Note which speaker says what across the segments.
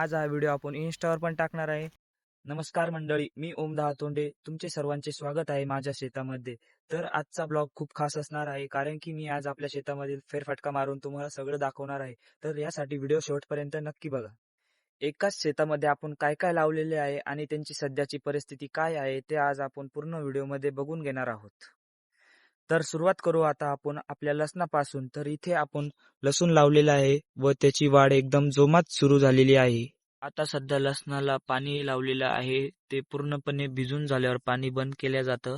Speaker 1: आज हा व्हिडिओ आपण इन्स्टावर पण टाकणार आहे. नमस्कार मंडळी, मी ओम दहातोंडे. तुमचे सर्वांचे स्वागत आहे माझ्या शेतामध्ये. तर आजचा ब्लॉग खूप खास असणार आहे, कारण की मी आज आपल्या शेतामधील फेरफटका मारून तुम्हाला सगळं दाखवणार आहे. तर यासाठी व्हिडिओ शेवटपर्यंत नक्की बघा. एकाच शेतामध्ये आपण काय काय लावलेले आहे आणि त्यांची सध्याची परिस्थिती काय आहे ते आज आपण पूर्ण व्हिडिओमध्ये बघून घेणार आहोत. तर सुरुवात करू आता आपण आपल्या लसणापासून. तर इथे आपण लसूण लावलेला आहे व त्याची वाढ एकदम जोमात सुरू झालेली आहे. आता सध्या लसणाला पाणी लावलेलं आहे, ते पूर्णपणे भिजून झाल्यावर पाणी बंद केलं जातं.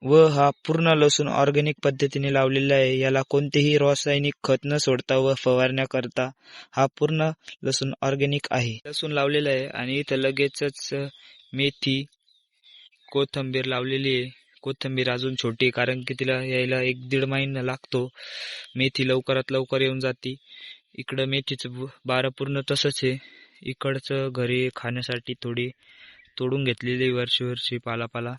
Speaker 1: व हा पूर्ण लसूण ऑर्गॅनिक पद्धतीने लावलेला आहे. याला कोणतेही रासायनिक खत न सोडता व फवारण्या करता हा पूर्ण लसूण ऑर्गॅनिक आहे. लसूण लावलेला आहे आणि इथं लगेचच मेथी, कोथिंबीर लावलेली आहे. कोथिंबीर अजून छोटी, कारण की तिला यायला 1-1.5 महिना लागतो. मेथी लवकरात लवकर येऊन जाते. इकडं मेथीचं बारं पूर्ण तसंच आहे. इकडचं घरी खाण्यासाठी थोडी तोडून घेतलेली वर्षी पाला.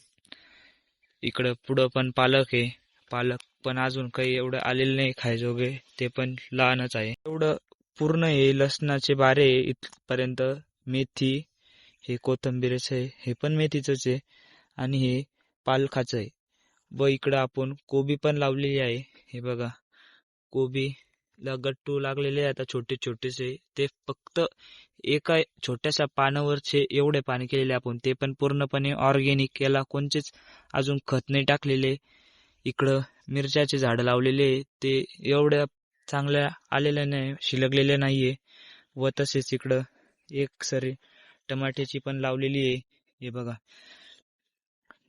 Speaker 1: इकडं पुढं पण पालक आहे. पालक पण अजून काही एवढं आलेलं नाही खायजोगे, ते पण लहानच आहे. एवढं पूर्ण हे लसणाचे बारे इथपर्यंत. मेथी, हे कोथिंबीरच आहे, हे पण मेथीचंच आहे आणि हे पालकाचं आहे. व इकडं आपण कोबी पण लावलेली आहे. हे बघा, कोबीला गट्टू लागलेले आहे आता छोटे छोटेसे. ते फक्त एका छोट्याशा पानावरचे एवढे पाणी केलेले आपण, ते पण पूर्णपणे ऑर्गॅनिक. याला कोणतेच अजून खत नाही टाकलेले. इकडं मिरच्याचे झाडं लावलेले, ते एवढ्या चांगल्या आलेल्या नाही, शिलगलेल्या नाहीये. व तसेच इकडं एक सरी टमाट्याची पण लावलेली आहे. हे बघा,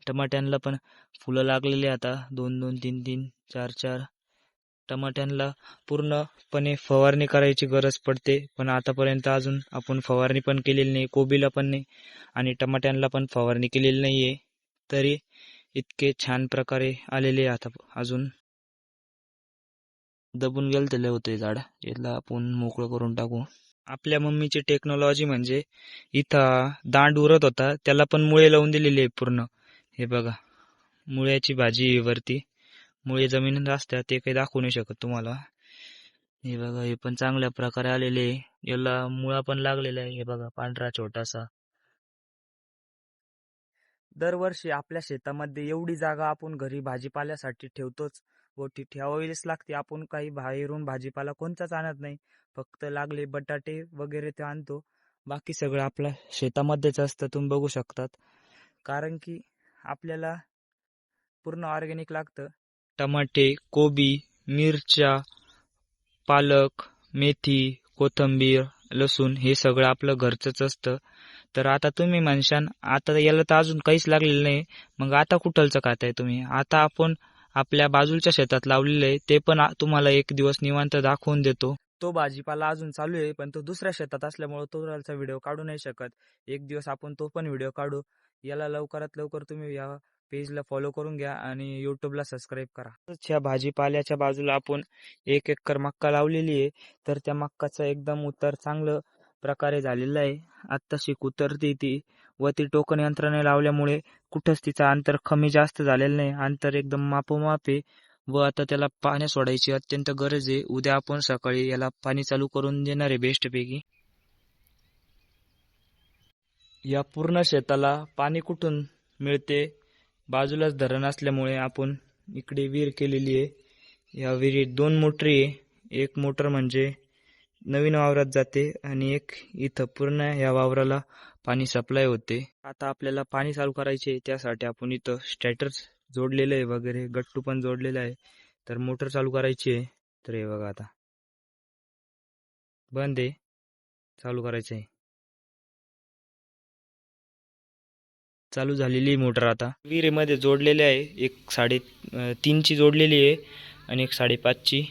Speaker 1: टमाट्यांना पण फुलं लागलेली आता 2-2, 3-3, 4-4. टमाट्यांना पूर्णपणे फवारणी करायची गरज पडते, पण आतापर्यंत अजून आपण फवारणी पण केलेली नाही. कोबीला पण नाही आणि टमाट्यांना पण फवारणी केलेली नाहीये, तरी इतके छान प्रकारे आलेले आता. अजून दबून गेलं तर होते झाड, याला आपण मोकळं करून टाकू. आपल्या मम्मीची टेक्नॉलॉजी म्हणजे इथं दांड उरत होता, त्याला पण मुळे लावून दिलेली आहे पूर्ण. हे बघा, मुळ्याची भाजी आहे वरती. मुळे जमिनीत असतात, ते काही दाखवू नाही शकत तुम्हाला. हे बघा, हे पण चांगल्या प्रकारे आलेले आहे. याला मुळा पण लागलेला आहे. हे बघा, पांढरा छोटासा. दरवर्षी आपल्या शेतामध्ये एवढी जागा आपण घरी भाजीपाल्यासाठी ठेवतोच व ती ठेवावीच लागते. आपण काही बाहेरून भाजीपाला कोणताच आणत नाही, फक्त लागले बटाटे वगैरे ते आणतो. बाकी सगळं आपल्या शेतामध्येच असतं, तुम्ही बघू शकतात. कारण की आपल्याला पूर्ण ऑर्गॅनिक लागतं. टमाटे, कोबी, मिरच्या, पालक, मेथी, कोथिंबीर, लसूण हे सगळं आपलं घरचंच असतं. तर आता तुम्ही म्हणशान, आता याला तर अजून काहीच लागलेलं नाही, मग आता कुठलचं खाताय तुम्ही? आता आपण आपल्या बाजूच्या शेतात लावलेलं आहे, ते पण तुम्हाला एक दिवस निवांत दाखवून देतो. तो भाजीपाला अजून चालू आहे, पण तो दुसऱ्या शेतात असल्यामुळे तो व्हिडिओ काढू नाही शकत. एक दिवस आपण तो पण व्हिडिओ काढू. याला लवकरात लवकर तुम्ही या पेजला फॉलो करून घ्या आणि यूट्यूबला सबस्क्राईब करा. ह्या भाजीपाल्याच्या बाजूला आपण 1 एकर मक्का लावलेली आहे. तर त्या मक्काचा एकदम उतार चांगलं प्रकारे झालेला आहे. आत्ताशी उतरते ती व ती टोकन यंत्राने लावल्यामुळे कुठंच तिचं अंतर कमी जास्त झालेलं नाही. अंतर एकदम मापोमाप आहे व आता त्याला पाणी सोडायची अत्यंत गरज आहे. उद्या आपण सकाळी याला पाणी चालू करून देणार आहे बेस्टपैकी. या पूर्ण शेताला पाणी कुठून मिळते? बाजूलाच धरण असल्यामुळे आपण इकडे विहीर केलेली आहे. या विहिरीत 2 मोटरी आहे. एक मोटर म्हणजे नवीन वावरात जाते आणि एक इथं पूर्ण या वावराला पाणी सप्लाय होते. आता आपल्याला पाणी चालू करायचे, त्यासाठी आपण इथं स्टॅटर जोडलेलं आहे वगैरे, गट्टू पण जोडलेला आहे. तर मोटर चालू करायची आहे. तर हे बघा, आता बंद आहे, चालू करायचं आहे. चालू झालेली मोटर आता विहिरीमध्ये जोडलेली आहे. एक 3.5ची जोडलेली आहे आणि एक 5.5ची,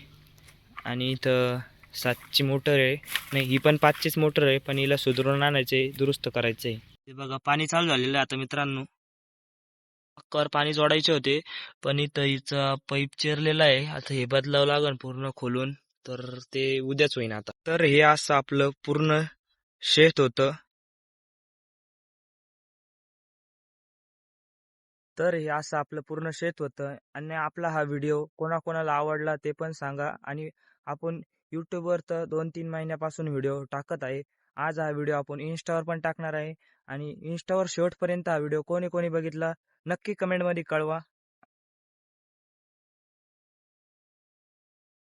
Speaker 1: आणि इथं 7ची मोटर आहे. नाही, ही पण 5चीच मोटर आहे, पण हिला सुधारून आणायचे, दुरुस्त करायचंय. हे बघा, पाणी चालू झालेलं आहे आता मित्रांनो. मक्कावर पाणी जोडायचे होते, पण इथं हिचा पाईप चिरलेला आहे. आता हे बदलावं लागेल पूर्ण खोलून, तर ते उद्याच होईन आता. तर हे असं आपलं पूर्ण शेत होतं. तर हे असं आपलं पूर्ण शेत होतं आणि आपला हा व्हिडिओ कोणाकोणाला आवडला ते पण सांगा. आणि आपण यूट्यूबवर तर 2-3 महिन्यापासून व्हिडिओ टाकत आहे. आज हा व्हिडिओ आपण इन्स्टावर पण टाकणार आहे आणि इन्स्टावर शेवटपर्यंत हा व्हिडिओ कोणी कोणी बघितला नक्की कमेंटमध्ये कळवा.